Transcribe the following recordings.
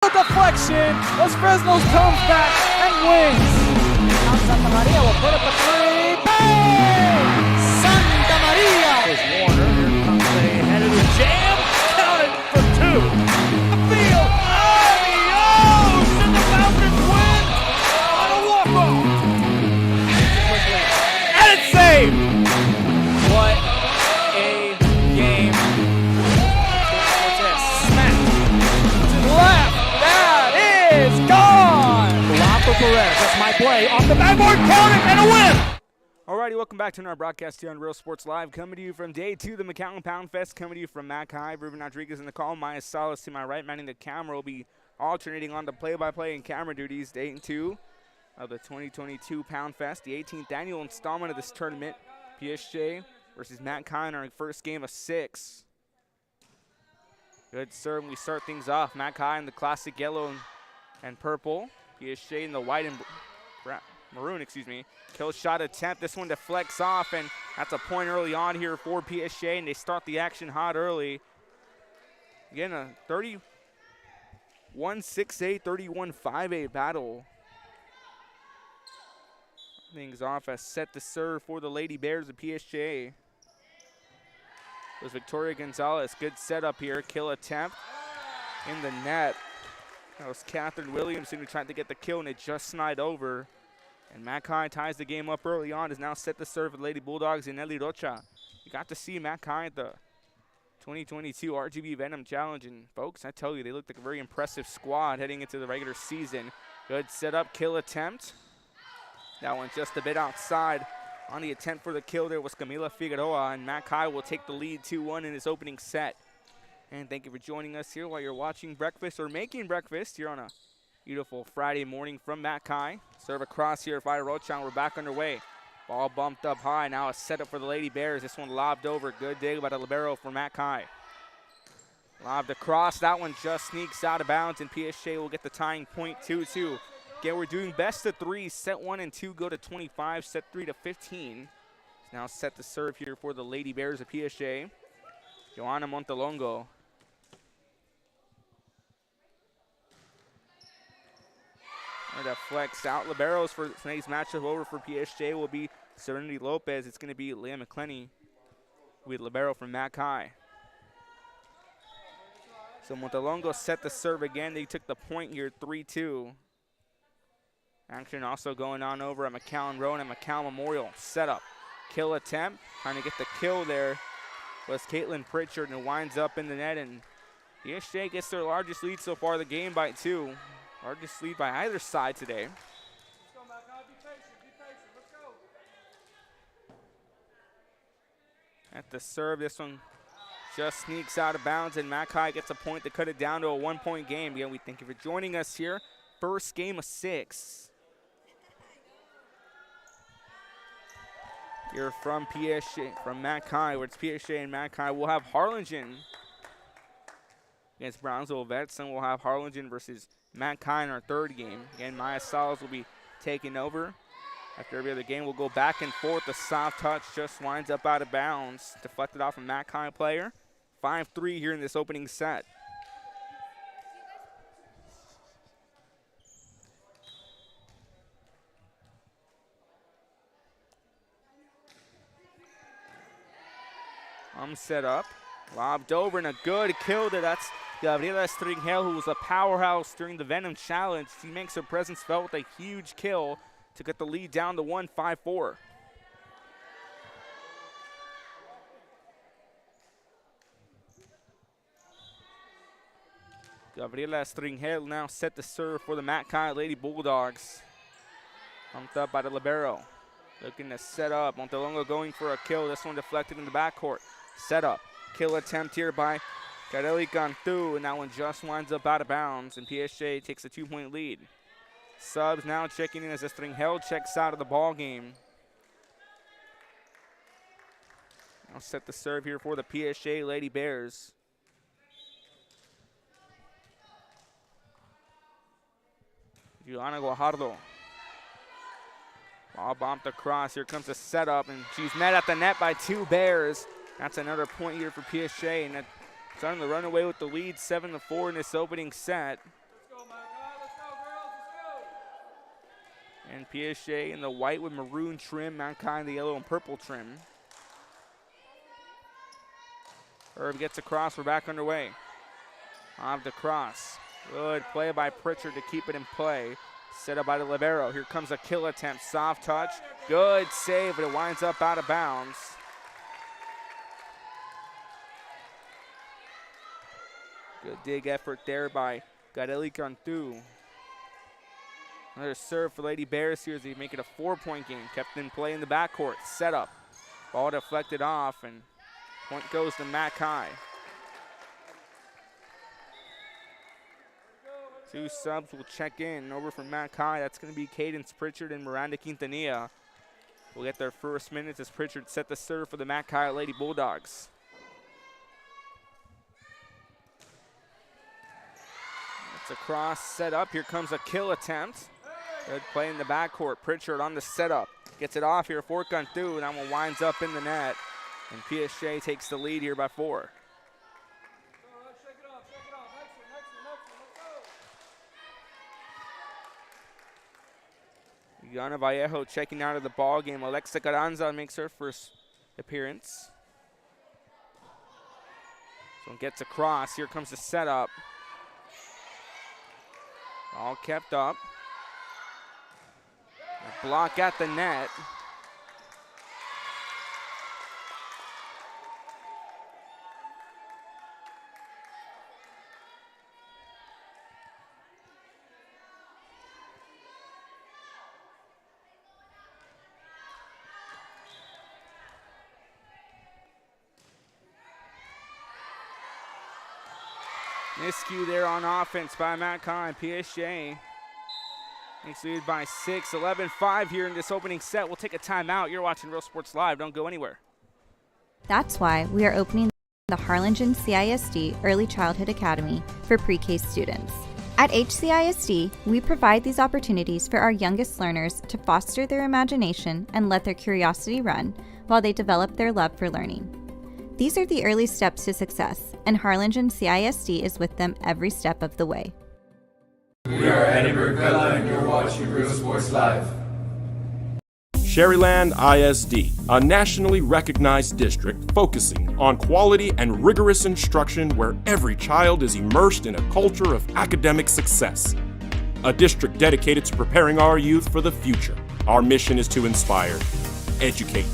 Deflection as Fresno's comes back and wins. Now Santa Maria will put up a three. Bang! Santa Maria! Here's Warner. Here comes a head of the jam. Counted for two. Field. Adios! And the Falcons win on a walk-off. And it's saved. What a game. Cortez smacked to the left. Is gone! Lob for Perez. That's my play. Off the backboard, counted, and a win! Alrighty, welcome back to another broadcast here on Real Sports Live. Coming to you from day 2 of the McAllen Poundfest. Coming to you from Mac High. Ruben Rodriguez in the call. Maya Salas to my right. Manning the camera will be alternating on the play-by-play and camera duties. Day 2 of the 2022 Poundfest, the 18th annual installment of this tournament. PSJA versus Mac High in our first game of 6. Good serve. We start things off. Mac High in the classic yellow and purple. PSJA in the white and maroon, Kill shot attempt. This one deflects off, and that's a point early on here for PSJA, and they start the action hot early. Again, a 31-6-8, 31-5-8 battle. Things off as set to serve for the Lady Bears of PSJA. It was Victoria Gonzalez. Good setup here. Kill attempt in the net. That was Catherine Williamson who tried to get the kill, and it just snide over. And Mac High ties the game up early on, is now set to serve with Lady Bulldogs and Nelly Rocha. You got to see Mac High at the 2022 RGB Venom Challenge, and folks, I tell you, they looked like a very impressive squad heading into the regular season. Good setup, kill attempt. That one just a bit outside. On the attempt for the kill there was Camila Figueroa, and Mac High will take the lead 2-1 in his opening set. And thank you for joining us here while you're watching breakfast or making breakfast here on a beautiful Friday morning from Mac High. Serve across here by Rocha, and we're back underway. Ball bumped up high. Now a setup for the Lady Bears. This one lobbed over. Good dig by the libero for Mac High. Lobbed across. That one just sneaks out of bounds, and PSJA will get the tying point 2-2. Again, we're doing best of 3. Set 1 and 2 go to 25. Set 3 to 15. It's now set to serve here for the Lady Bears of PSJA. Joanna Montelongo. That flex out. Liberos for tonight's matchup over for PSJA will be Serenity Lopez. It's going to be Leah McClenny with libero from Mac High. So Montelongo set the serve again. They took the point here, 3-2. Action also going on over at McAllen Road and McAllen Memorial. Setup, kill attempt. Trying to get the kill there was Caitlin Pritchard, and it winds up in the net. And PSJA gets their largest lead so far of the game by 2. Largest lead by either side today. Let's go, Mac High. Be patient. Let's go. At the serve, this one just sneaks out of bounds, and Mac High gets a point to cut it down to a 1-point game. Again, we thank you for joining us here. First game of 6. You're from PSJA, from Mac High, where it's PSJA and Mac High. We'll have Harlingen against Brownsville Vets, and we'll have Harlingen versus Mac High in our third game. Again, Maya Salas will be taking over. After every other game, we'll go back and forth. The soft touch just winds up out of bounds. Deflected off a Mac High player. 5-3 here in this opening set. Set up. Lobbed over and a good kill there. That's Gabriela Stringel, who was a powerhouse during the Venom Challenge. She makes her presence felt with a huge kill to get the lead down to 1-5-4. Gabriela Stringel now set to serve for the Mac High Lady Bulldogs. Pumped up by the libero. Looking to set up. Montelongo going for a kill. This one deflected in the backcourt. Set up. Kill attempt here by Kareli Cantu, and that one just winds up out of bounds, and PSJA takes a 2-point lead. Subs now checking in as Stringel checks out of the ball game. Now set the serve here for the PSJA Lady Bears. Juliana Guajardo. Ball bumped across. Here comes a setup, and she's met at the net by 2 Bears. That's another point here for PSJA, and that's starting to run away with the lead 7-4 in this opening set. Let's And PSJA in the white with maroon trim, McAllen the yellow and purple trim. Herb gets across, we're back underway. Off the cross. Good play by Pritchard to keep it in play. Set up by the libero. Here comes a kill attempt, soft touch. Good save, but it winds up out of bounds. Good dig effort there by Gareli Cantu. Another serve for Lady Bears here as they make it a 4-point game. Kept in play in the backcourt. Set up. Ball deflected off, and point goes to McAllen. Two subs will check in. Over from McAllen, that's going to be Cadence Pritchard and Miranda Quintanilla. Will get their first minutes as Pritchard set the serve for the McAllen Lady Bulldogs. It's a cross set up. Here comes a kill attempt. Good play in the backcourt. Pritchard on the setup. Gets it off here for Cantu, and that one winds up in the net. And PSJA takes the lead here by 4. Yana Vallejo checking out of the ball game. Alexa Carranza makes her first appearance. So gets across. Here comes the setup. All kept up. A block at the net. Miscue there on offense by McAllen. PSJA makes lead by 6, 11-5 here in this opening set. We'll take a timeout. You're watching Real Sports Live. Don't go anywhere. That's why we are opening the Harlingen CISD Early Childhood Academy for pre-K students. At HCISD, we provide these opportunities for our youngest learners to foster their imagination and let their curiosity run while they develop their love for learning. These are the early steps to success, and Harlingen CISD is with them every step of the way. We are Edinburgh Villa, and you're watching Real Sports Live. Sherryland ISD, a nationally recognized district focusing on quality and rigorous instruction where every child is immersed in a culture of academic success. A district dedicated to preparing our youth for the future. Our mission is to inspire, educate,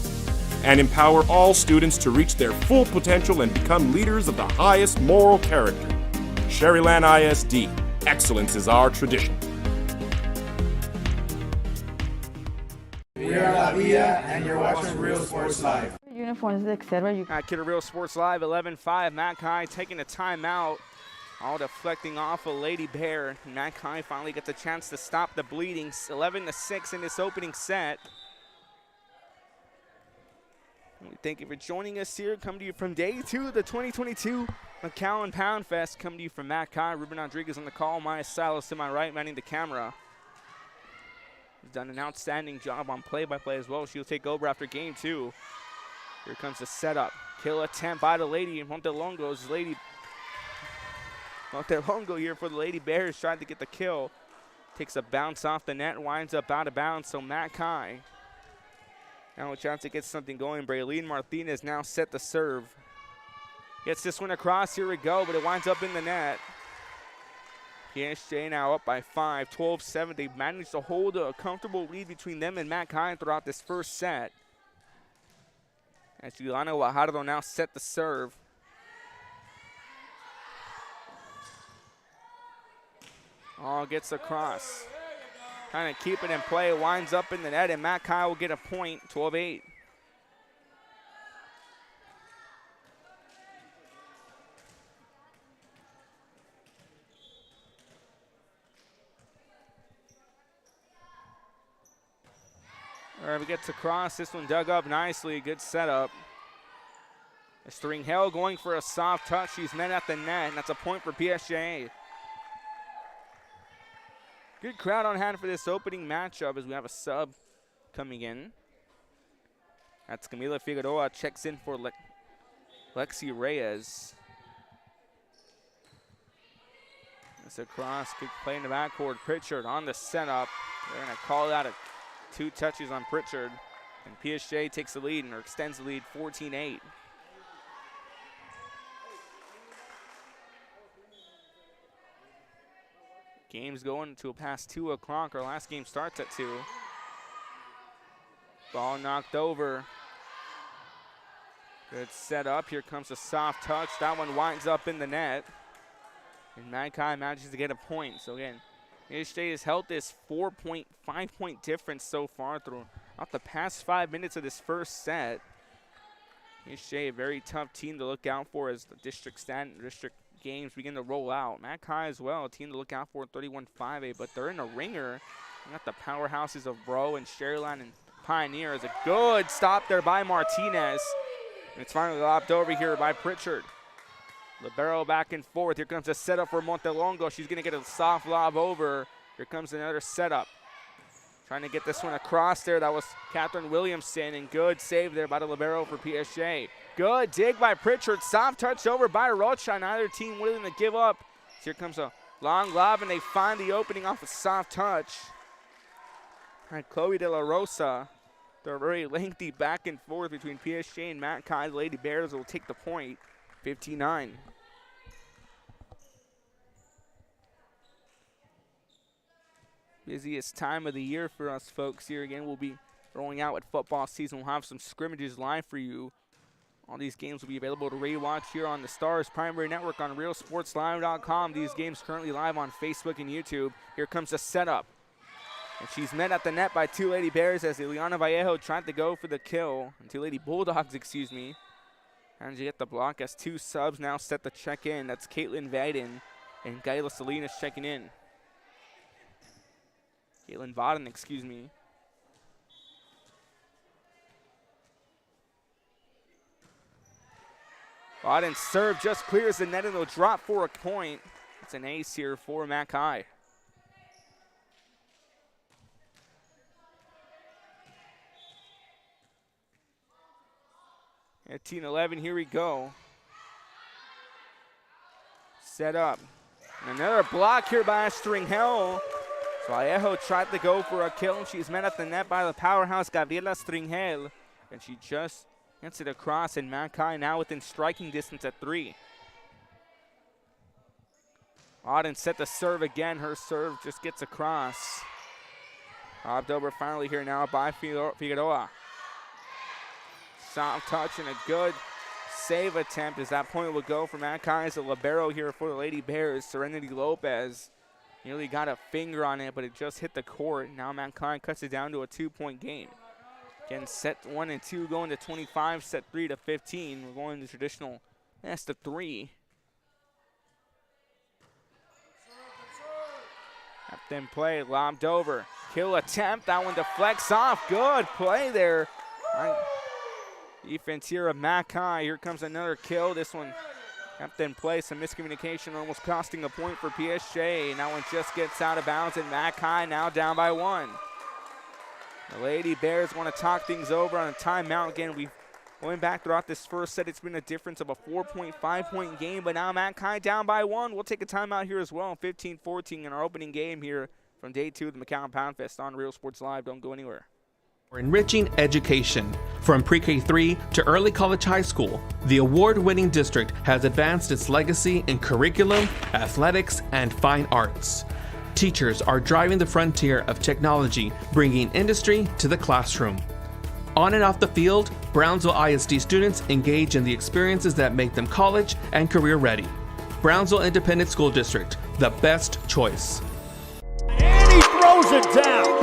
and empower all students to reach their full potential and become leaders of the highest moral character. Sherryland ISD, excellence is our tradition. We are La Villa, and you're watching Real Sports Live. Uniforms, etc. Kid of Real Sports Live, 11-5. McAllen taking a timeout. All deflecting off a Lady Bear. McAllen finally gets a chance to stop the bleeding. 11-6 in this opening set. Thank you for joining us here. Come to you from day 2 of the 2022 McAllen Poundfest. Come to you from McAllen. Ruben Rodriguez on the call. Maya Salas to my right, manning the camera. He's done an outstanding job on play-by-play as well. She'll take over after game 2. Here comes the setup. Kill attempt by the Lady Montelongo's. Montelongo here for the Lady Bears. Tried to get the kill. Takes a bounce off the net. Winds up out of bounds. So McAllen now a chance to get something going. Braylene Martinez now set the serve. Gets this one across. Here we go, but it winds up in the net. PSJA now up by 5, 12-7. They've managed to hold a comfortable lead between them and McAllen throughout this first set. As Juliana Guajardo now set the serve. Oh, gets across. Trying to keep it in play, winds up in the net, and McAllen will get a point, 12-8. Irv gets across, this one dug up nicely, good setup. String-Hell going for a soft touch, she's met at the net, and that's a point for PSJA. Good crowd on hand for this opening matchup as we have a sub coming in. That's Camila Figueroa, checks in for Lexi Reyes. That's across, good play in the backcourt. Pritchard on the setup. They're going to call out a 2 touches on Pritchard. And PSJA takes the lead or extends the lead 14-8. Game's going to past 2 o'clock. Our last game starts at 2. Ball knocked over. Good set up. Here comes a soft touch. That one winds up in the net. And McAllen manages to get a point. So again, PSJA has held this 5-point difference so far throughout the past 5 minutes of this first set. PSJA, a very tough team to look out for as the district games begin to roll out. McAllen as well, a team to look out for 31-5A, but they're in a ringer. We got the powerhouses of Bro and Sherryland and Pioneer. Is a good stop there by Martinez. And it's finally lobbed over here by Pritchard. Libero back and forth. Here comes a setup for Montelongo. She's going to get a soft lob over. Here comes another setup. Trying to get this one across there. That was Catherine Williamson, and good save there by the libero for PSJA. Good dig by Pritchard. Soft touch over by Rocha. Neither team willing to give up. So here comes a long lob, and they find the opening off a soft touch. All right, Chloe De La Rosa. They're very lengthy back and forth between PSJA and McAllen. The Lady Bears will take the point, 59. Busiest time of the year for us folks here. Again, we'll be rolling out with football season. We'll have some scrimmages live for you. All these games will be available to rewatch here on the Stars Primary Network on RealSportsLive.com. These games currently live on Facebook and YouTube. Here comes the setup. And she's met at the net by 2 Lady Bears as Ileana Vallejo tried to go for the kill. And 2 Lady Bulldogs, excuse me. And you get the block as 2 subs now set to check in. That's Caitlin Vaden and Gaila Salinas checking in. Caitlin Vaden, excuse me. Vaden serve just clears the net and it'll drop for a point. It's an ace here for McAllen. At 11, here we go. Set up. And another block here by Stringhell. So Vallejo tried to go for a kill. She's met at the net by the powerhouse Gabriela Stringhell. And she just gets it across, and McAllen now within striking distance at 3. Auden set the serve again. Her serve just gets across. Lobbed over finally here now by Figueroa. Soft touch and a good save attempt as that point will go for McAllen as a libero here for the Lady Bears. Serenity Lopez nearly got a finger on it, but it just hit the court. Now McAllen cuts it down to a 2-point game. Again, set 1 and 2 going to 25, set 3 to 15. We're going to traditional best of 3. Then play, lobbed over. Kill attempt, that one deflects off. Good play there. Defense here of McAllen. Here comes another kill. This one kept in play. Some miscommunication almost costing a point for PSJA. And that one just gets out of bounds, and McAllen now down by 1. The Lady Bears want to talk things over on a timeout. Again, we've going back throughout this first set. It's been a difference of a 5-point game, but now McAllen down by 1. We'll take a timeout here as well. 15-14 in our opening game here from day 2 of the McAllen Poundfest on Real Sports Live. Don't go anywhere. Enriching education. From pre-K3 to early college high school, the award-winning district has advanced its legacy in curriculum, athletics, and fine arts. Teachers are driving the frontier of technology, bringing industry to the classroom. On and off the field, Brownsville ISD students engage in the experiences that make them college and career ready. Brownsville Independent School District, the best choice. And he throws it down.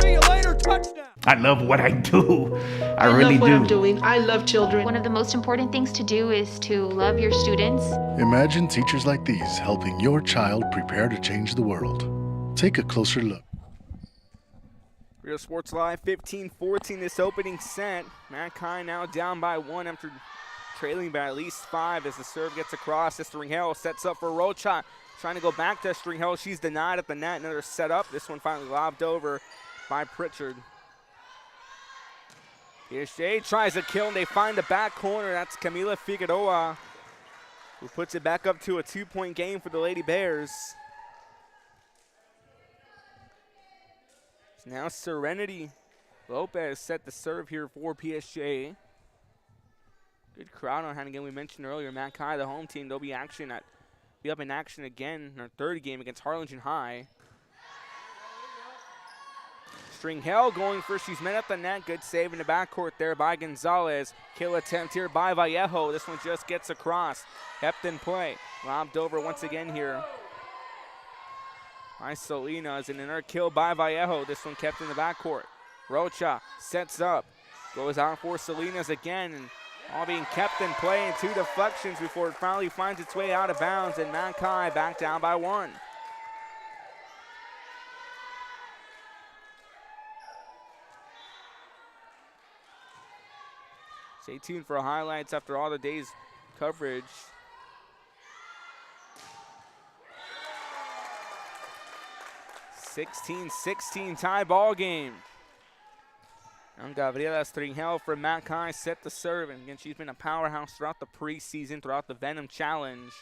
See you later, touchdown. I love what I do. I really love what do. I'm doing. I love children. One of the most important things to do is to love your students. Imagine teachers like these helping your child prepare to change the world. Take a closer look. Real Sports Live, 15-14 this opening set. McAllen now down by 1 after trailing by at least 5 as the serve gets across. Stringhell sets up for Rocha. Trying to go back to Stringhell. She's denied at the net. Another set up. This one finally lobbed over by Pritchard. PSJA tries a kill, and they find the back corner. That's Camila Figueroa, who puts it back up to a 2-point game for the Lady Bears. Now Serenity Lopez set the serve here for PSJA. Good crowd on hand again. We mentioned earlier, Mackay, the home team, they'll be up in action again in our third game against Harlingen High. Stringhell going first. She's met at the net. Good save in the backcourt there by Gonzalez. Kill attempt here by Vallejo. This one just gets across. Kept in play. Lobbed over once again here by Salinas. And another kill by Vallejo. This one kept in the backcourt. Rocha sets up. Goes out for Salinas again. And all being kept in play in 2 deflections before it finally finds its way out of bounds. And Mackay back down by 1. Stay tuned for highlights after all the day's coverage. (16-16) tie ball game. And Gabriela Stringhell from Mackay set the serve. And again, she's been a powerhouse throughout the preseason, throughout the Venom Challenge.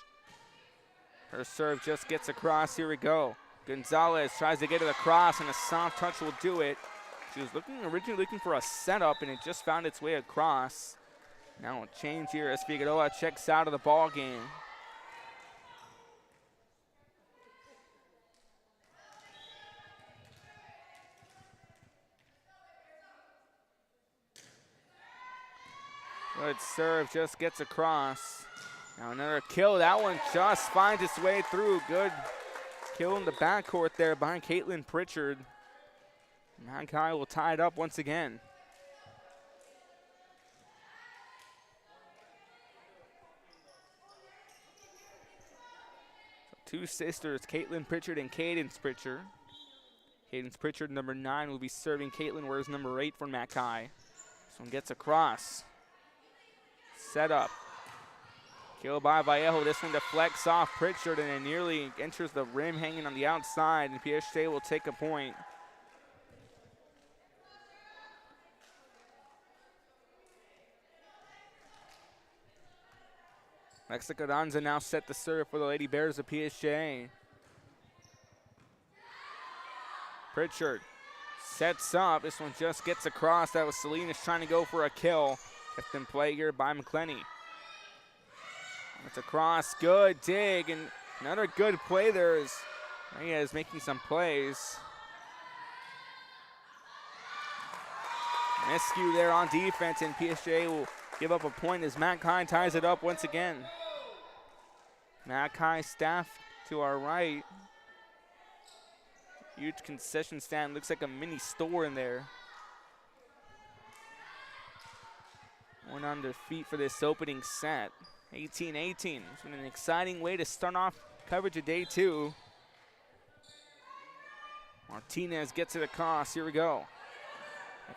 Her serve just gets across. Here we go. Gonzalez tries to get it across, and a soft touch will do it. She was originally looking for a setup, and it just found its way across. Now a change here as Figueroa checks out of the ball game. Good serve, just gets across. Now another kill. That one just finds its way through. Good kill in the backcourt there by Caitlin Pritchard. Mackay will tie it up once again. So 2 sisters, Caitlin Pritchard and Cadence Pritchard. Cadence Pritchard, number 9, will be serving Caitlin, whereas number 8 for Mackay. This one gets across. Set up. Kill by Vallejo. This one deflects off Pritchard, and it nearly enters the rim hanging on the outside, and PSJA will take a point. Mexico Danza now set the serve for the Lady Bears of PSJA. Pritchard sets up. This one just gets across. That was Salinas trying to go for a kill. Kept in play here by McClenny. It's across. Good dig. And another good play there is Maria is making some plays. Miscue there on defense, and PSJA will give up a point as Mackay ties it up once again. Mackay staff to our right. Huge concession stand. Looks like a mini store in there. One on their feet for this opening set. 18-18. It's been an exciting way to start off coverage of day 2. Martinez gets it across. Here we go.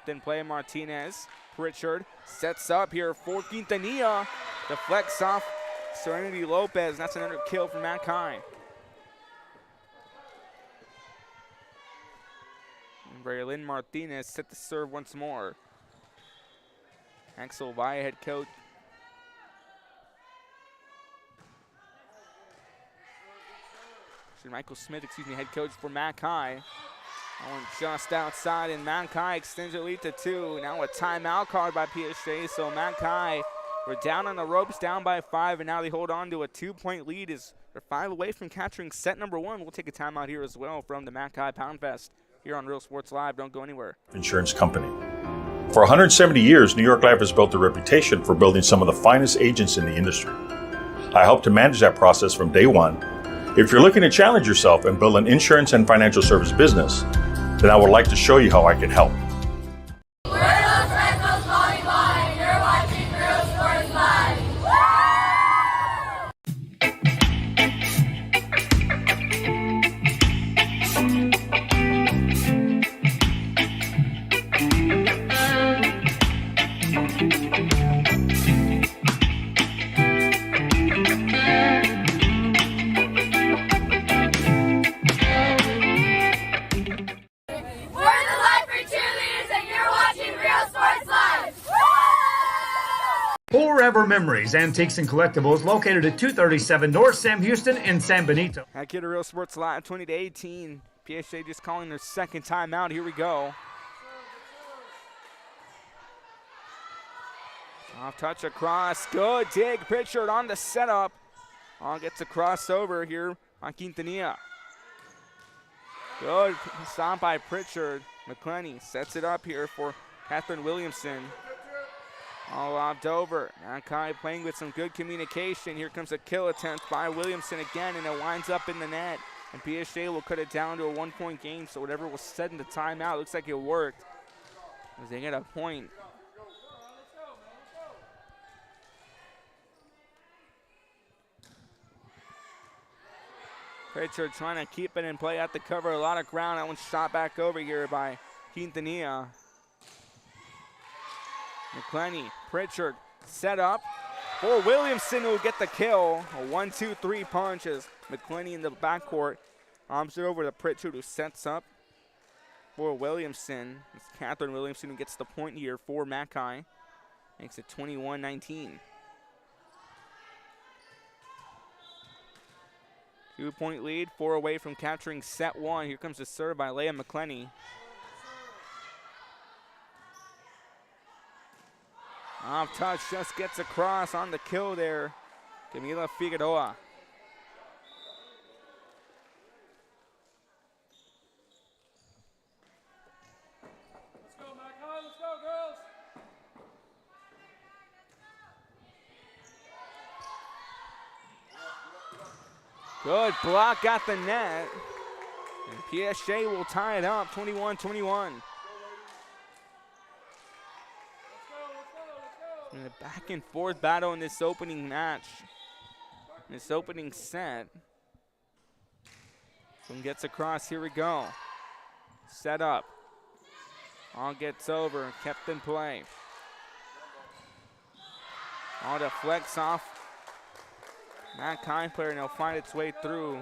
Then play Martinez. Pritchard sets up here for Quintanilla. Deflects off Serenity Lopez. And that's another kill for Mackay. Braylon Martinez set the serve once more. Axel Valle, head coach. Michael Smith, head coach for Mackay. That one just outside, and Mackay extends their lead to 2. Now a timeout called by PSJA, so Mackay, we're down on the ropes, down by 5, and now they hold on to a 2-point lead as they're 5 away from capturing set number 1. We'll take a timeout here as well from the Mackay Poundfest here on Real Sports Live. Don't go anywhere. Insurance company. For 170 years, New York Life has built a reputation for building some of the finest agents in the industry. I help to manage that process from day one. If you're looking to challenge yourself and build an insurance and financial service business, then I would like to show you how I can help. We're Los Fresnos Volleyball, and you're watching Real Sports Live. Forever Memories, Antiques and Collectibles, located at 237 North Sam Houston in San Benito. Back here to Real Sports Live, 20-18. PSJA just calling their second timeout. Here we go. Off touch across. Good dig. Pritchard on the setup. Gets a crossover here on Quintanilla. Good stop by Pritchard. McClenny sets it up here for Catherine Williamson. All lobbed over. Nakai playing with some good communication. Here comes a kill attempt by Williamson again, and it winds up in the net. And PSJA will cut it down to a 1-point game, so whatever was said in the timeout looks like it worked, as they get a point. Pritchard trying to keep it in play at the cover. A lot of ground. That one's shot back over here by Quintanilla. McClenny, Pritchard set up for Williamson, who will get the kill. A 1-2-3 punch as McClenny in the backcourt arms it over to Pritchard, who sets up for Williamson. It's Catherine Williamson who gets the point here for Mackay. Makes it 21-19. 2-point lead, 4 away from capturing set 1. Here comes the serve by Leah McClenny. Off touch, just gets across on the kill there. Camila Figueroa. Let's go, Mackay. Let's go, girls. Good block at the net. And PSJA will tie it up, 21-21. In a back and forth battle in this opening match, this opening set. Someone gets across, here we go. Set up. All gets over, kept in play. All deflects off. Matt Kine player, and he'll find its way through.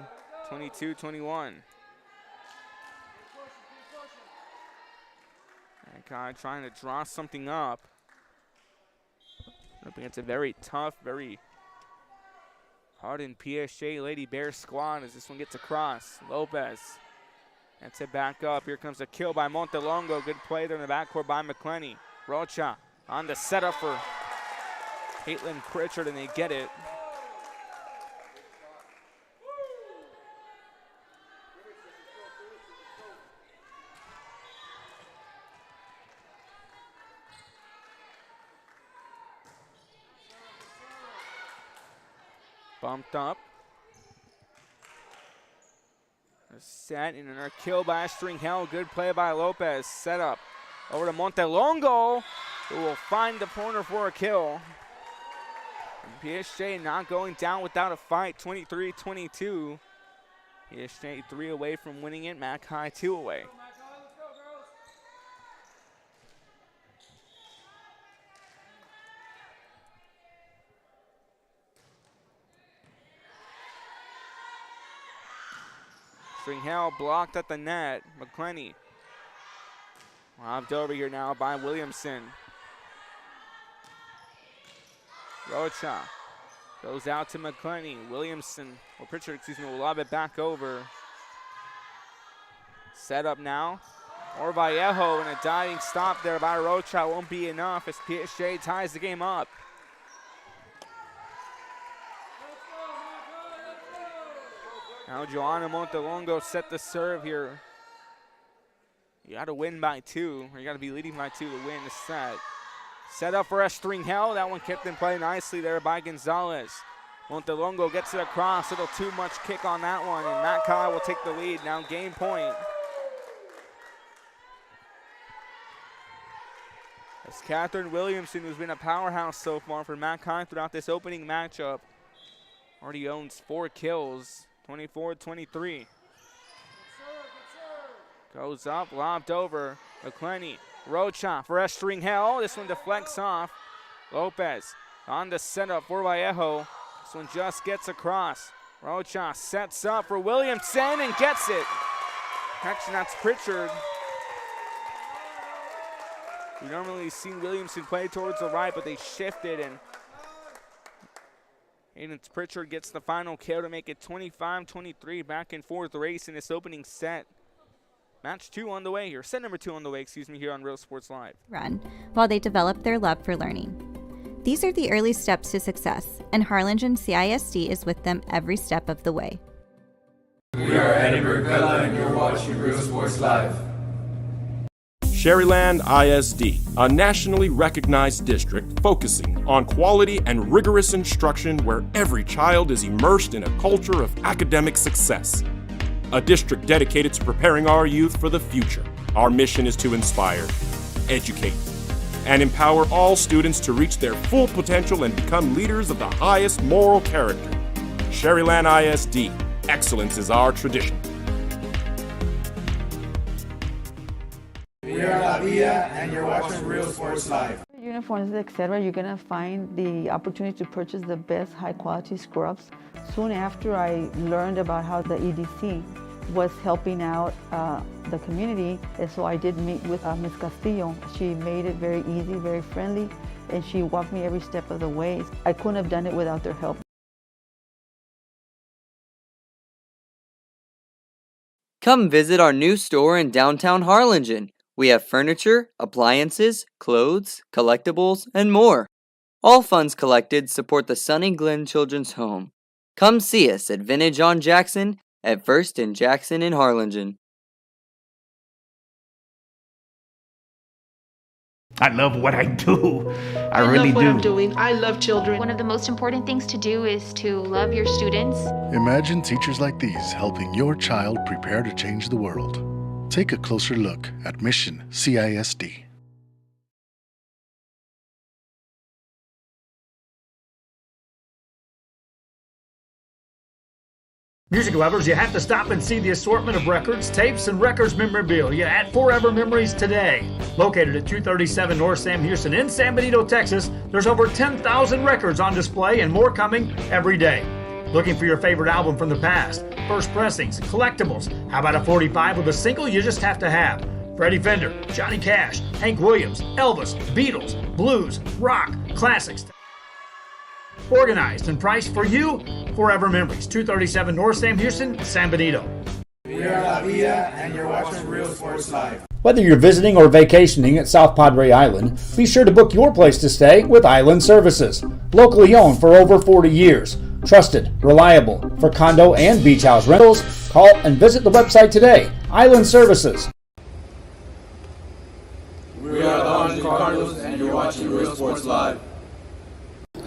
22-21. Matt Kine trying to draw something up. Up against a very tough, very hardened PSJA Lady Bears squad as this one gets across. Lopez gets it back up. Here comes a kill by Montelongo. Good play there in the backcourt by McClenny. Rocha on the setup for Caitlin Pritchard, and they get it. Bumped up. A set and another kill by Stringhell. Good play by Lopez. Set up over to Montelongo, who will find the corner for a kill. And PSJA not going down without a fight. 23-22. PSJA 3 away from winning it. Mackay 2 away. Stringhell blocked at the net. McClenny lobbed over here now by Williamson. Rocha goes out to McClenny. Williamson, or Pritchard, excuse me, will lob it back over. Set up now. Orvallejo, and a diving stop there by Rocha won't be enough as PSJA ties the game up. Now Joanna Montelongo set the serve here. You got to win by 2, or you got to be leading by 2 to win the set. Set up for Stringhell. That one kept in play nicely there by Gonzalez. Montelongo gets it across. Little too much kick on that one, and Mackay will take the lead. Now game point. As Catherine Williamson, who's been a powerhouse so far for Mackay throughout this opening matchup, already owns 4 kills. 24-23. Goes up, lobbed over. McClenny. Rocha for Stringhell. This one deflects off. Lopez on the setup for Vallejo. This one just gets across. Rocha sets up for Williamson and gets it. Actually, that's Pritchard. We normally see Williamson play towards the right, but they shifted, and Aiden Pritchard gets the final kill to make it 25-23. Back and forth race in this opening set. Match 2 on the way here. Set number 2 on the way, here on Real Sports Live. Run while they develop their love for learning. These are the early steps to success, and Harlingen CISD is with them every step of the way. We are Edinburgh Villa and you're watching Real Sports Live. Sherryland ISD, a nationally recognized district focusing on quality and rigorous instruction where every child is immersed in a culture of academic success. A district dedicated to preparing our youth for the future. Our mission is to inspire, educate, and empower all students to reach their full potential and become leaders of the highest moral character. Sherryland ISD, excellence is our tradition. We are La Villa and you're watching Real Sports Live. Uniforms, etc., you're going to find the opportunity to purchase the best high-quality scrubs. Soon after I learned about how the EDC was helping out the community, and so I did meet with Ms. Castillo. She made it very easy, very friendly, and she walked me every step of the way. I couldn't have done it without their help. Come visit our new store in downtown Harlingen. We have furniture, appliances, clothes, collectibles, and more. All funds collected support the Sunny Glen Children's Home. Come see us at Vintage on Jackson at First and Jackson in Harlingen. I love what I do. I really love what do. I'm doing. I love children. One of the most important things to do is to love your students. Imagine teachers like these helping your child prepare to change the world. Take a closer look at Mission CISD. Music lovers, you have to stop and see the assortment of records, tapes, and records memorabilia at Forever Memories today. Located at 237 North Sam Houston in San Benito, Texas, there's over 10,000 records on display and more coming every day. Looking for your favorite album from the past, first pressings, collectibles. How about a 45 with a single you just have to have? Freddie Fender, Johnny Cash, Hank Williams, Elvis, Beatles, blues, rock, classics. Organized and priced for you, Forever Memories, 237 North Sam Houston, San Benito. We are La Villa and you're watching Real Sports Live. Whether you're visiting or vacationing at South Padre Island, be sure to book your place to stay with Island Services. Locally owned for over 40 years. Trusted, reliable for condo and beach house rentals. Call and visit the website today. Island Services. We are the Cardinals and you're watching Real Sports Live.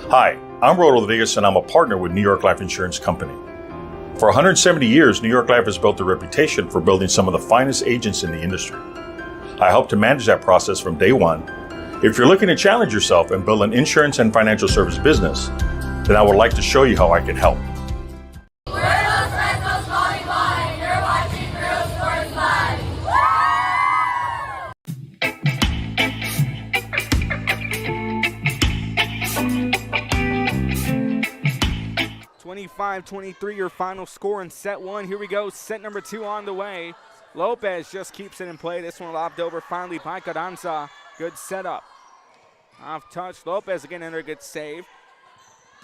Hi, I'm Rodo Rodriguez and I'm a partner with New York Life Insurance Company. For 170 years, New York Life has built a reputation for building some of the finest agents in the industry. I help to manage that process from day one. If you're looking to challenge yourself and build an insurance and financial service business, then I would like to show you how I can help. We're Los Fresnos Volleyball and you're watching Real Sports Live. 25-23 your final score in set 1. Here we go, set number 2 on the way. Lopez just keeps it in play. This one lobbed over finally by Carranza. Good setup. Off touch, Lopez again under a good save.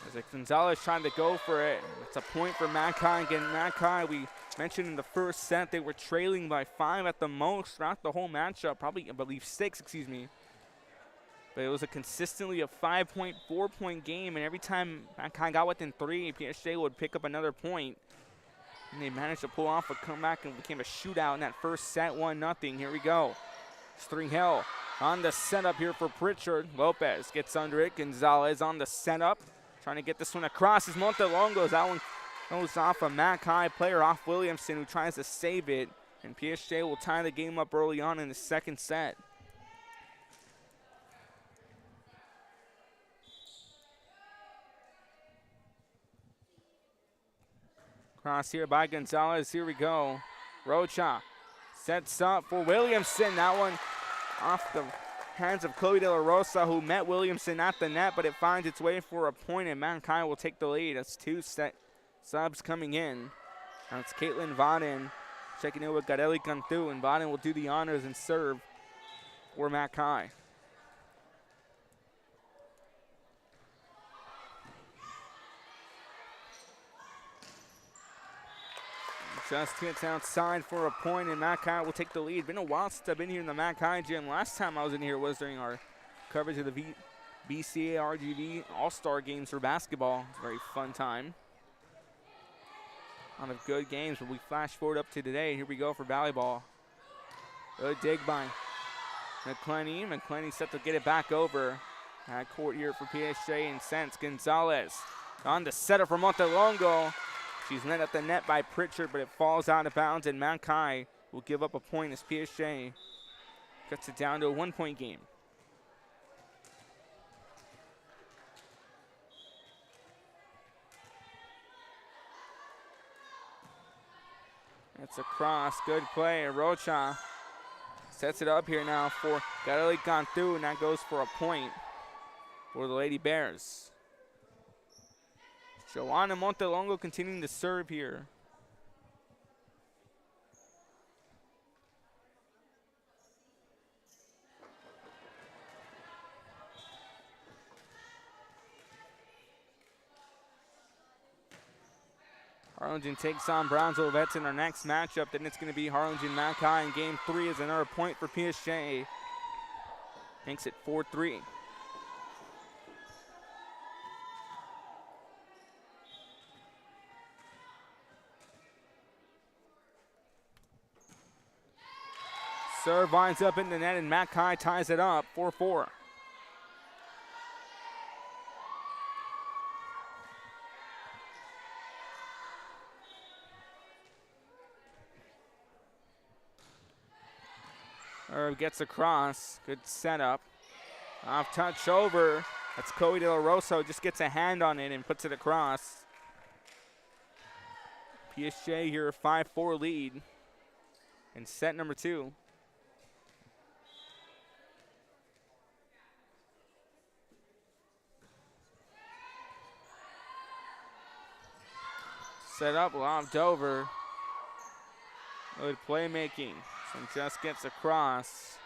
As Gonzalez trying to go for it. It's a point for McAllen. Again, McAllen, we mentioned in the first set, they were trailing by 5 at the most throughout the whole matchup. Probably, I believe, 6, excuse me. But it was a consistently a 5-point, 4-point game, and every time McAllen got within 3, PSJA would pick up another point. And they managed to pull off a comeback and became a shootout in that first set, 1-0. Here we go. Stringhell on the setup here for Pritchard. Lopez gets under it. Gonzalez on the setup. Trying to get this one across is Montelongos. That one goes off a McAllen player, off Williamson, who tries to save it. And PSJA will tie the game up early on in the second set. Cross here by Gonzalez. Here we go. Rocha sets up for Williamson. That one off the hands of Chloe De La Rosa, who met Williamson at the net, but it finds its way for a point, and Mankind will take the lead. That's 2 subs coming in. Now it's Caitlin Vaden checking in with Gareli Cantu, and Vaden will do the honors and serve for Mankind. Just gets outside for a point, and McAllen will take the lead. Been a while since I've been here in the McAllen gym. Last time I was in here was during our coverage of the BCA RGV All-Star Games for basketball. It's a very fun time. A lot of good games, but we flash forward up to today. Here we go for volleyball. Good dig by McClenny. McClenny set to get it back over. At court here for PSJA and Sense. Gonzalez on the setup for Montelongo. She's met at the net by Pritchard, but it falls out of bounds, and Mankai will give up a point as PSJA cuts it down to a 1-point game. It's a cross, good play. Rocha sets it up here now for Gareli Cantu, and that goes for a point for the Lady Bears. Joanna Montelongo continuing to serve here. Harlingen takes on Brownsville Vets in our next matchup. Then it's going to be Harlingen-McAllen in game 3 as another point for PSJA. Makes it 4-3. Serve winds up in the net, and McAllen ties it up, 4-4. Irv gets across, good setup. Off touch over, that's Cody De La Rosa, just gets a hand on it and puts it across. PSJA here, a 5-4 lead in set number 2. Set up, lobbed over. Good playmaking. And just gets across.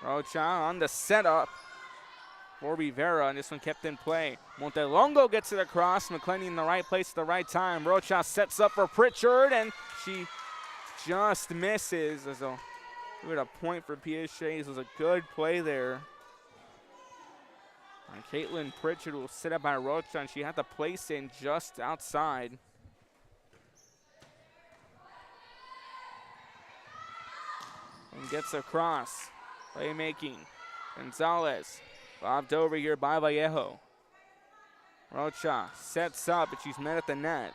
Rocha on the setup for Rivera, and this one kept in play. Montelongo gets it across. McClenny in the right place at the right time. Rocha sets up for Pritchard, and she just misses. As a point for PSJA. This was a good play there. And Caitlin Pritchard will sit up by Rocha, and she had the place in just outside. And gets across. Playmaking. Gonzalez. Lobbed over here by Vallejo. Rocha sets up, but she's met at the net.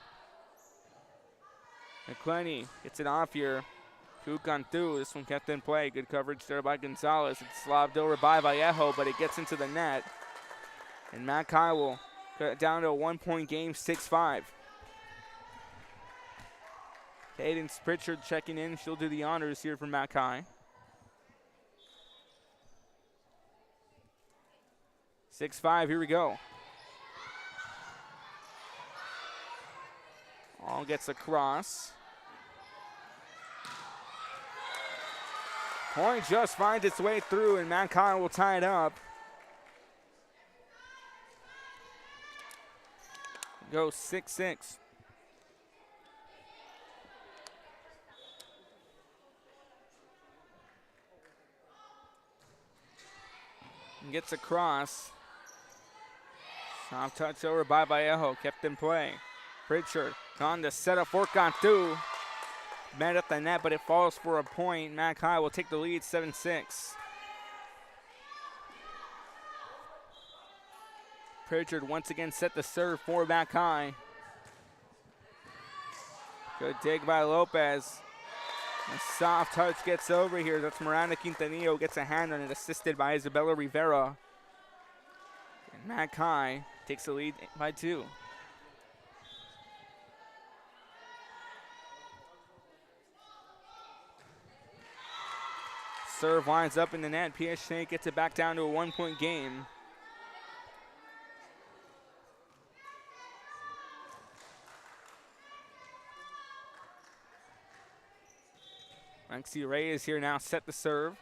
McClenny gets it off here. Cantu, this one kept in play. Good coverage there by Gonzalez. It's lobbed over by Vallejo, but it gets into the net. And McAllen will cut it down to a 1-point game, 6-5. Cadence Pritchard checking in. She'll do the honors here for McAllen. 6-5, here we go. All gets across. Point just finds its way through, and McAllen will tie it up. Go 6-6. And gets across. Soft touch over by Vallejo, kept in play. Pritchard on the setup for Cantu. Met at the net, but it falls for a point. McAllen will take the lead, 7-6. Pritchard once again set the serve for McAllen. Good dig by Lopez. A soft touch gets over here. That's Miranda Quintanillo, gets a hand on it, assisted by Isabella Rivera. And McAllen takes the lead by 2. Serve winds up in the net. PSJA gets it back down to a 1-point game. Lexi Reyes here now set the serve.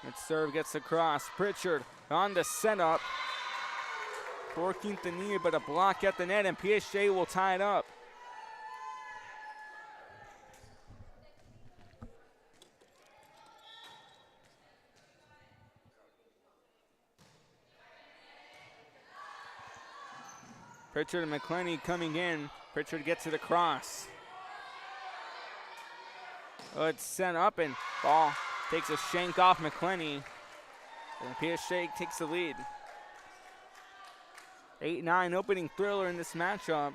That serve gets across. Pritchard on the setup for Quintanilla, but a block at the net, and PSJA will tie it up. Pritchard and McClenny coming in. Pritchard gets it across. Oh, it's sent up, and ball takes a shank off McClenny. And PSJA takes the lead. 8-9 opening thriller in this matchup.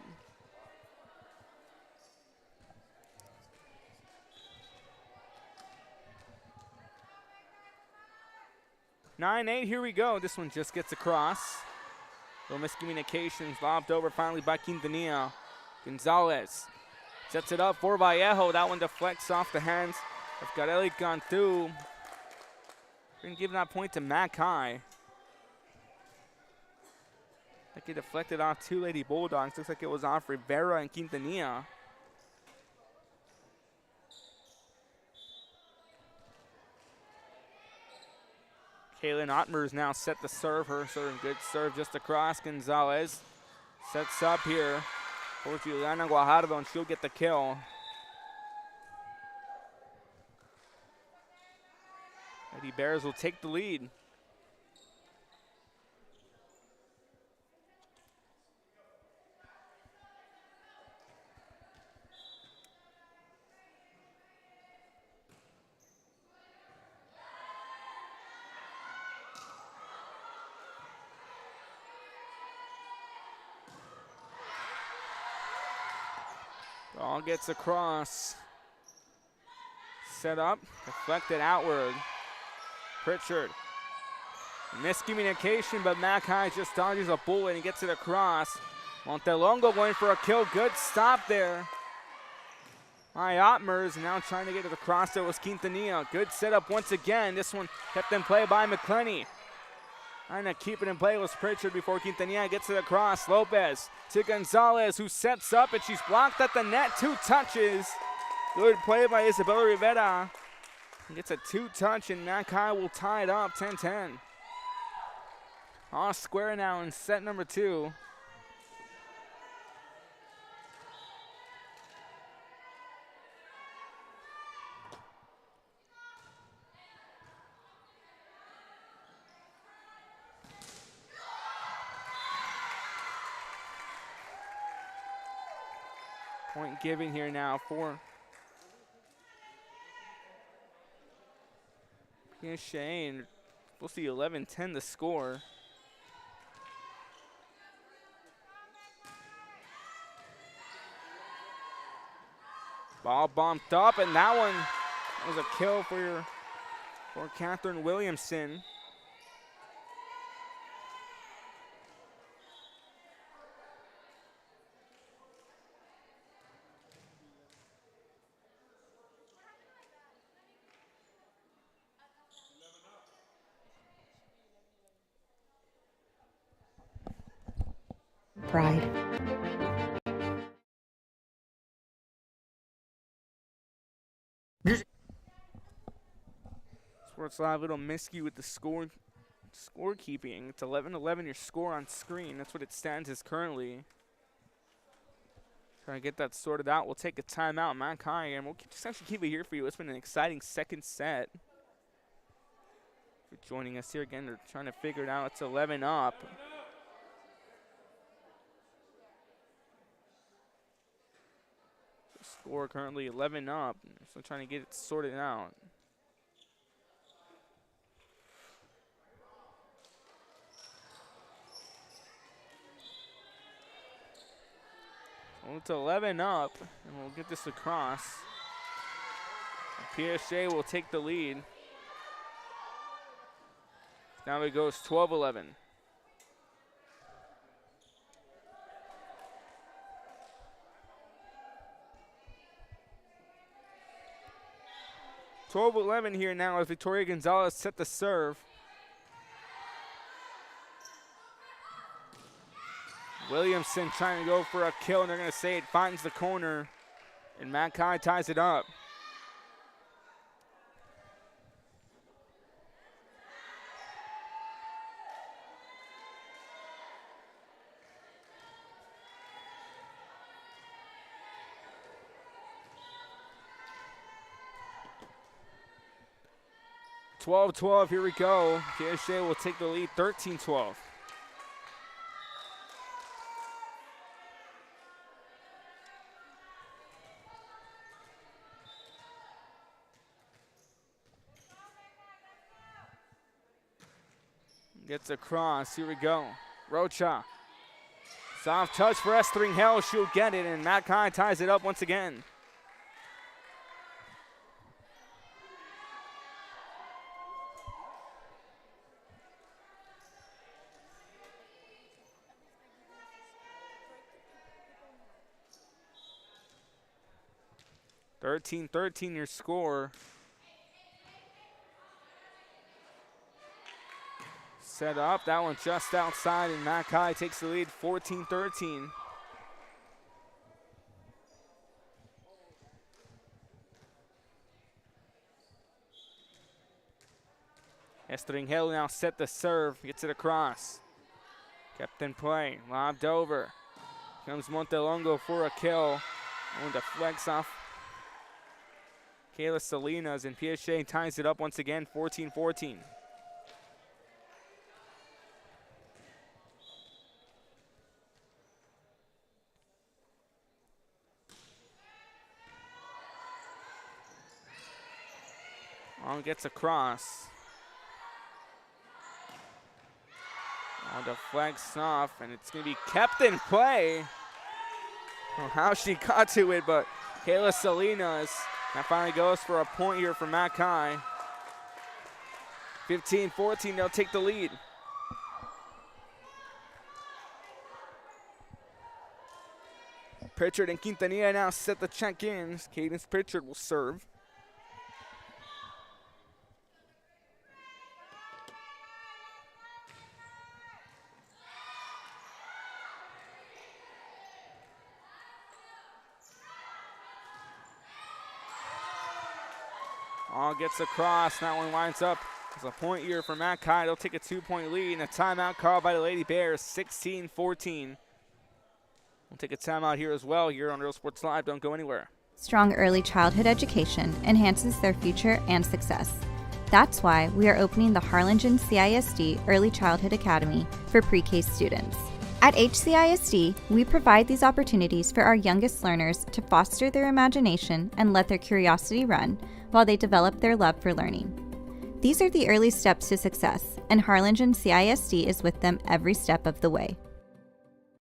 (9-8), here we go. This one just gets across. Little miscommunications, lobbed over finally by Quintanilla. Gonzalez sets it up for Vallejo. That one deflects off the hands of Garelli Cantu. Going to give that point to Mackay. Like it deflected off two Lady Bulldogs. Looks like it was off Rivera and Quintanilla. Kaylin Ottmer's now set to serve her. Serving good serve just across. Gonzalez sets up here for Juliana Guajardo, and she'll get the kill. Lady Bears will take the lead. Ball gets across. Set up, deflected outward. Pritchard. Miscommunication, but Mackay just dodges a bullet and gets it across. Montelongo going for a kill. Good stop there. My Ottmers now trying to get it across. There was Quintanilla. Good setup once again. This one kept in play by McClenny. Trying to keep it in play was Pritchard before Quintanilla gets it across. Lopez to Gonzalez, who sets up, and she's blocked at the net. 2 touches. Good play by Isabella Rivera. Gets a 2-touch, and Mackay will tie it up 10-10. All square now in set number 2. Point given here now for PSJA, and we'll see 11-10 the score. Ball bumped up, and that one was a kill for Catherine Williamson. Pride. Sports Live, little miscue with the scorekeeping. It's 11-11 your score on screen. That's what it stands as currently. Trying to get that sorted out. We'll take a timeout, Mackay, and we'll just actually keep it here for you. It's been an exciting second set. For joining us here again, they're trying to figure it out. It's 11 up. Score currently 11 up, so trying to get it sorted out. Well, it's 11 up, and we'll get this across. PSJA will take the lead. Now it goes 12-11. (12-11) here now as Victoria Gonzalez set the serve. Williamson trying to go for a kill, and they're going to say it finds the corner, and Mackay ties it up. 12-12, here we go. PSJA will take the lead 13-12. Gets across, here we go. Rocha. Soft touch for Estringel, she'll get it, and McAllen ties it up once again. (13-13) your score. Set up, that one just outside, and McAllen takes the lead 14-13. Estringel now set the serve, gets it across. Kept in play, lobbed over. Comes Montelongo for a kill. On the flex off Kayla Salinas, and PSJA ties it up once again, 14-14. Long gets across. On the flex off, and it's going to be kept in play. I don't know how she got to it, but Kayla Salinas that finally goes for a point here for McAllen. 15-14, they'll take the lead. Pritchard and Quintanilla now set the check-ins. Cadence Pritchard will serve. All gets across, that one winds up as a point here for McAllen. They'll take a 2-point lead, and a timeout called by the Lady Bears, 16-14. We'll take a timeout here as well here on Real Sports Live. Don't go anywhere. Strong early childhood education enhances their future and success. That's why we are opening the Harlingen CISD Early Childhood Academy for pre-K students. At HCISD, we provide these opportunities for our youngest learners to foster their imagination and let their curiosity run while they develop their love for learning. These are the early steps to success, and Harlingen CISD is with them every step of the way.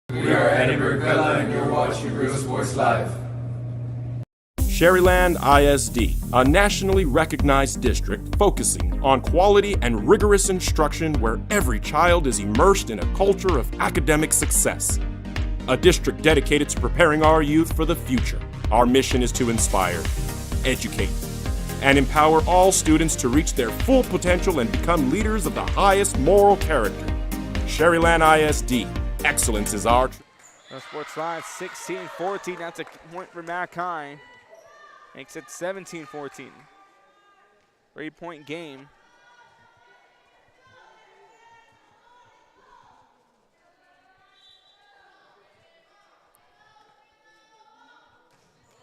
We are Eddie McAllen, and you're watching Real Sports Live. Sherryland ISD, a nationally recognized district focusing on quality and rigorous instruction where every child is immersed in a culture of academic success. A district dedicated to preparing our youth for the future. Our mission is to inspire, educate, and empower all students to reach their full potential and become leaders of the highest moral character. Sherryland ISD, excellence is our... Sports Live, 16-14, that's a point for McAllen. Makes it 17-14. 3-point game.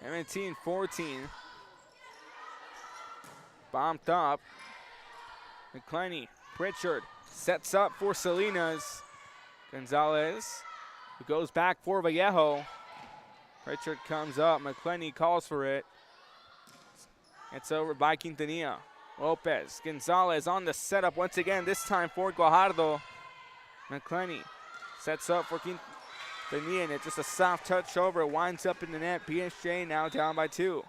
(17-14). Bombed up. McClenny, Pritchard sets up for Salinas. Gonzalez, who goes back for Vallejo. Pritchard comes up, McClenny calls for it. It's over by Quintanilla. Lopez, Gonzalez on the setup once again, this time for Guajardo. McClenny sets up for Quintanilla, and it's just a soft touch over. It winds up in the net. PSJA now down by 2.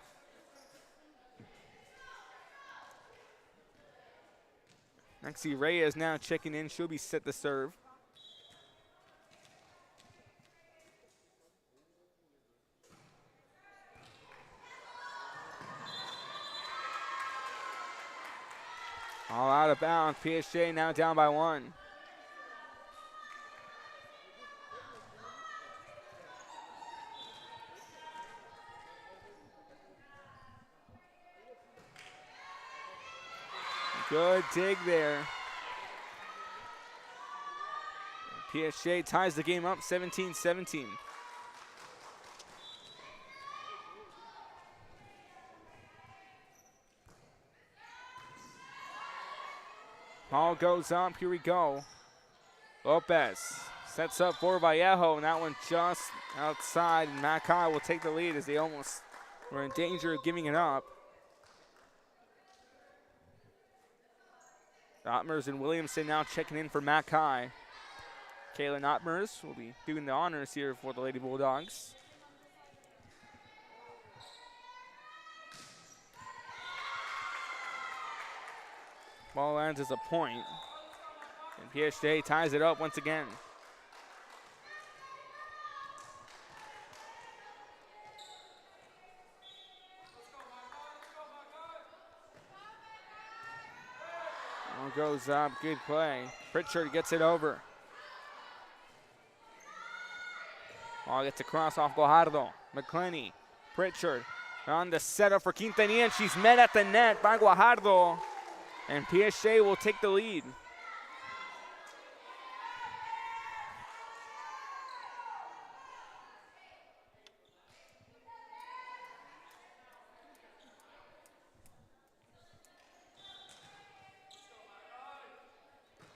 Maxie Reyes now checking in. She'll be set to serve. All out of bounds. PSJA now down by 1. Good dig there. PSJA ties the game up 17-17. Ball goes up. Here we go. Lopez sets up for Vallejo, and that one just outside. And McAllen will take the lead as they almost were in danger of giving it up. Ottmers and Williamson now checking in for McAllen. Kaylin Ottmers will be doing the honors here for the Lady Bulldogs. Ball lands as a point. And PSJA ties it up once again. Ball goes up, good play. Pritchard gets it over. Ball gets across off Guajardo. McClenny, Pritchard on the setup for Quintanilla, and she's met at the net by Guajardo. And PSJA will take the lead.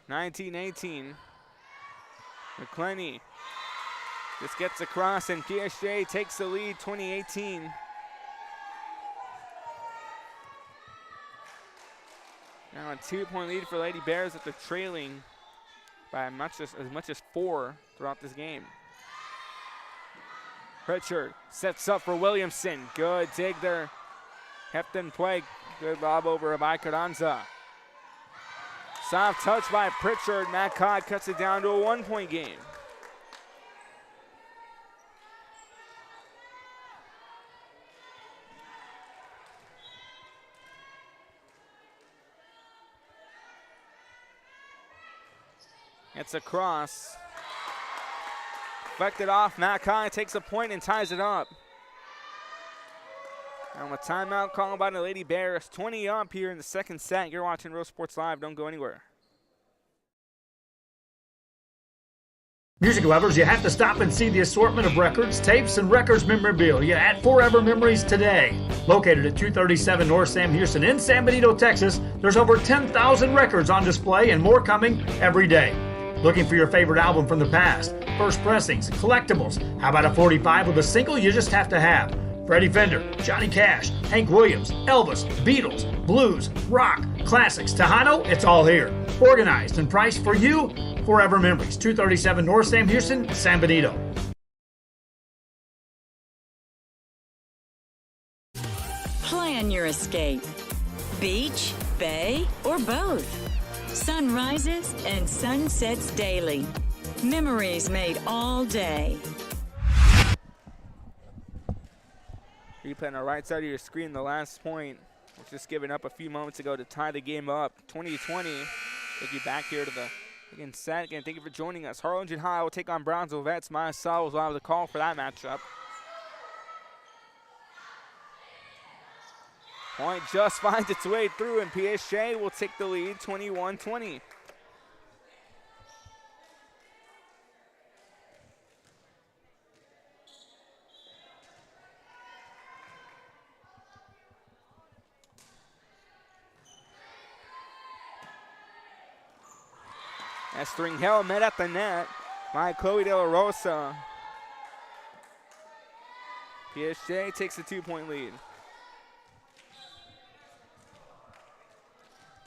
(19-18). McClenny just gets across, and PSJA takes the lead, 20-18. Now a 2-point lead for Lady Bears after trailing by as much as 4 throughout this game. Pritchard sets up for Williamson. Good dig there. Hefton play. Good lob over by Carranza. Soft touch by Pritchard. McAllen cuts it down to a 1-point game. It's a cross. Deflected off. McAllen takes a point and ties it up. And a timeout called by the Lady Bears. 20 up here in the second set. You're watching Real Sports Live. Don't go anywhere. Music lovers, you have to stop and see the assortment of records, tapes, and records memorabilia at Forever Memories today. Located at 237 North Sam Houston in San Benito, Texas, there's over 10,000 records on display and more coming every day. Looking for your favorite album from the past? First pressings, collectibles. How about a 45 with a single you just have to have? Freddie Fender, Johnny Cash, Hank Williams, Elvis, Beatles, blues, rock, classics, Tejano, it's all here. Organized and priced for you. Forever Memories, 237 North Sam Houston, San Benito. Plan your escape. Beach, bay, or both. Sun rises and sunsets daily. Memories made all day. Replay on the right side of your screen, the last point was just given up a few moments ago to tie the game up. 20-20. Take you back here to the second set. Again, thank you for joining us. Harlingen High will take on Brownsville Vets. Myself will have the call for that matchup. Point just finds its way through, and PSJA will take the lead, 21-20. Estringel met at the net by Chloe De La Rosa. PSJA takes a 2-point lead.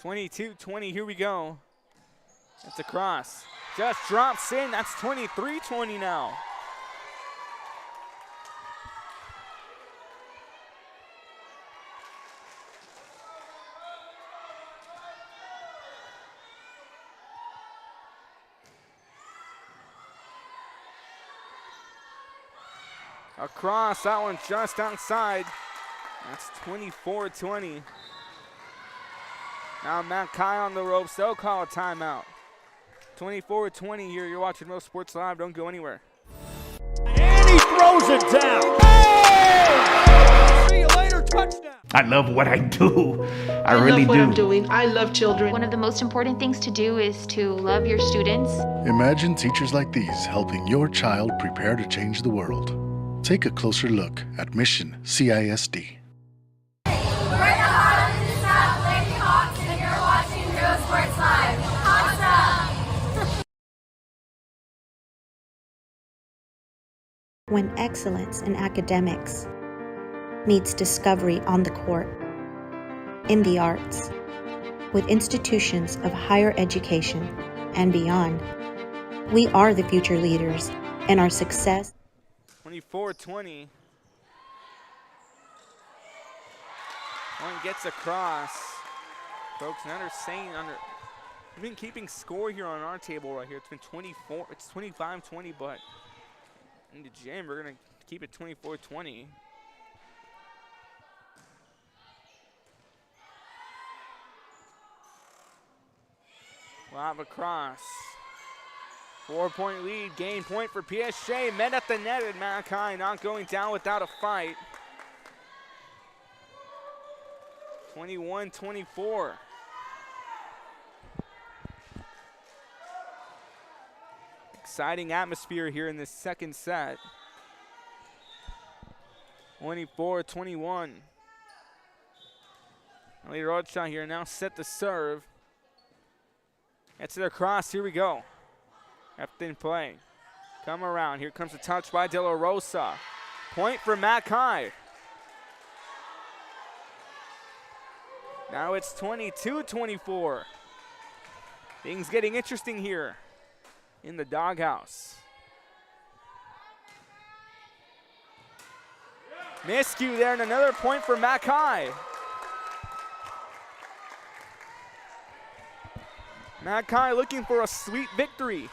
22-20, here we go. It's a cross. Just drops in, that's 23-20 now. Across, that one just outside. That's 24-20. Now McAllen on the ropes, they'll call a timeout. 24-20 here, you're watching Real Sports Live, don't go anywhere. And he throws it down. Hey! See you later, touchdown. I love what I do. I really love what do. I'm doing. I love children. One of the most important things to do is to love your students. Imagine teachers like these helping your child prepare to change the world. Take a closer look at Mission CISD. We're the Harlingen South Lady Hawks, and you're watching Real Sports Live. when excellence in academics meets discovery on the court, in the arts, with institutions of higher education and beyond. We are the future leaders, and our success. 24-20. One gets across. Folks, another saying we've been keeping score here on our table right here. It's been 24, it's 25-20, but in the gym, we're going to keep it 24-20. Lob across. 4-point lead, gain point for PSJA. Met at the net, and McAllen not going down without a fight. 21-24. Exciting atmosphere here in this second set. 24-21. Ali Rocha here now set to serve. Gets it across, here we go. After in play. Come around, here comes a touch by De La Rosa. Point for McAllen. Now it's 22-24. Things getting interesting here in the doghouse. Miscue there, and another point for McAllen. McAllen looking for a sweet victory.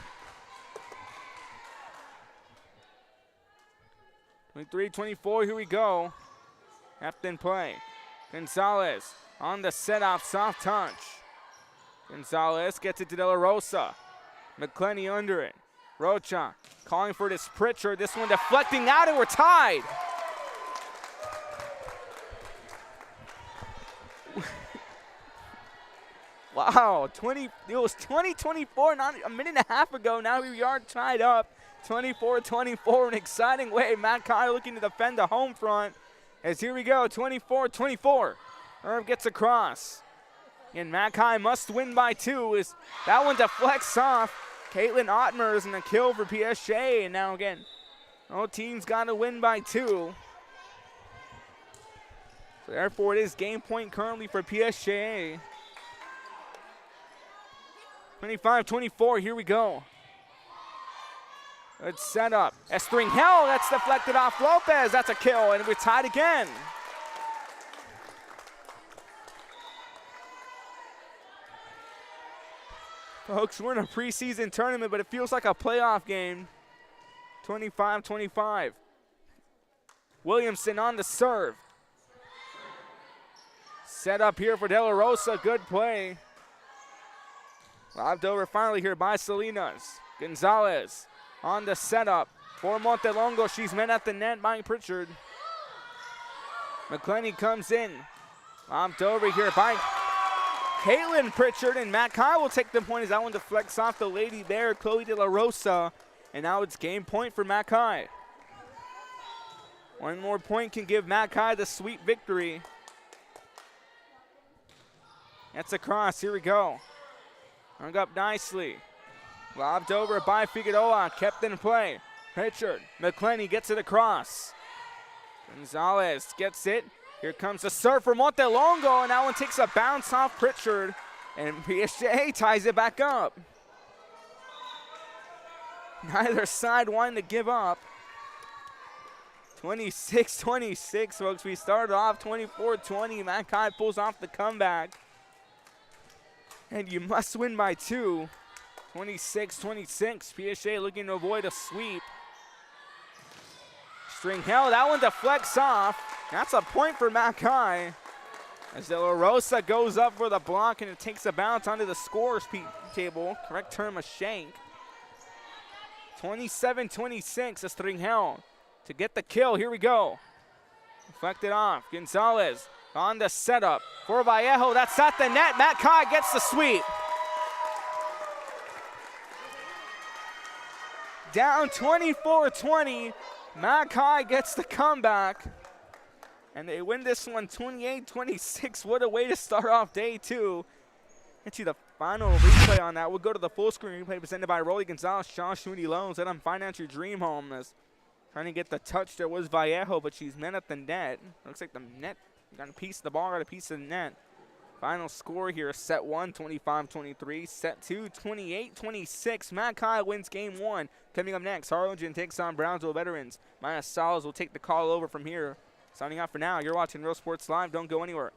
23-24, here we go. After in play. Gonzalez on the set-off, soft touch. Gonzalez gets it to De La Rosa. McClenny under it. Rocha calling for this Pritchard. This one deflecting out, and we're tied. Wow, it was 20-24 not a minute and a half ago. Now we are tied up. 24-24 in an exciting way. McAllen looking to defend the home front. As here we go, 24-24. Irv gets across. And McAllen must win by 2 as that one deflects off. Caitlin Ottmer is in a kill for PSJA. And now again, both teams got to win by 2. So therefore, it is game point currently for PSJA. 25-24, here we go. Good setup. Estring Hell, that's deflected off Lopez. That's a kill, and we're tied again. Folks, we're in a preseason tournament, but it feels like a playoff game. 25-25. Williamson on the serve. Set up here for De La Rosa, good play. Lobbed over finally here by Salinas. Gonzalez on the setup for Montelongo. She's met at the net by Pritchard. McClenny comes in. Lobbed over here by Caitlin Pritchard, and McAllen will take the point as that one deflects off the lady there, Chloe De La Rosa. And now it's game point for McAllen. One more point can give McAllen the sweet victory. That's a cross, here we go. Hung up nicely. Lobbed over by Figueroa, kept in play. Pritchard, McClenny gets it across. Gonzalez gets it. Here comes the serve for Montelongo, and that one takes a bounce off Pritchard, and PSJA ties it back up. Neither side wanting to give up. 26-26, folks. We started off 24-20. McAllen pulls off the comeback. And you must win by 2. 26-26. PSJA looking to avoid a sweep. String Hell, that one deflects off. That's a point for McAllen. As De La Rosa goes up for the block, and it takes a bounce onto the scorer's table. Correct term, a shank. 27-26, String Hell to get the kill. Here we go. Deflected off. Gonzalez on the setup for Vallejo. That's at the net. McAllen gets the sweep. Down 24-20. McAllen gets the comeback. And they win this one 28-26. What a way to start off day 2. Get you the final replay on that. We'll go to the full screen replay presented by Rolly Gonzalez, Josh Mooney Loans. Let them finance your dream home. As Trying to get the touch. There was Vallejo, but she's met at the net. Looks like the net got a piece of the ball, got a piece of the net. Final score here, set 1, 25-23. Set 2, 28-26. Mackay wins game 1. Coming up next, Harlingen takes on Brownsville Veterans. Maya Salas will take the call over from here. Signing off for now. You're watching Real Sports Live. Don't go anywhere.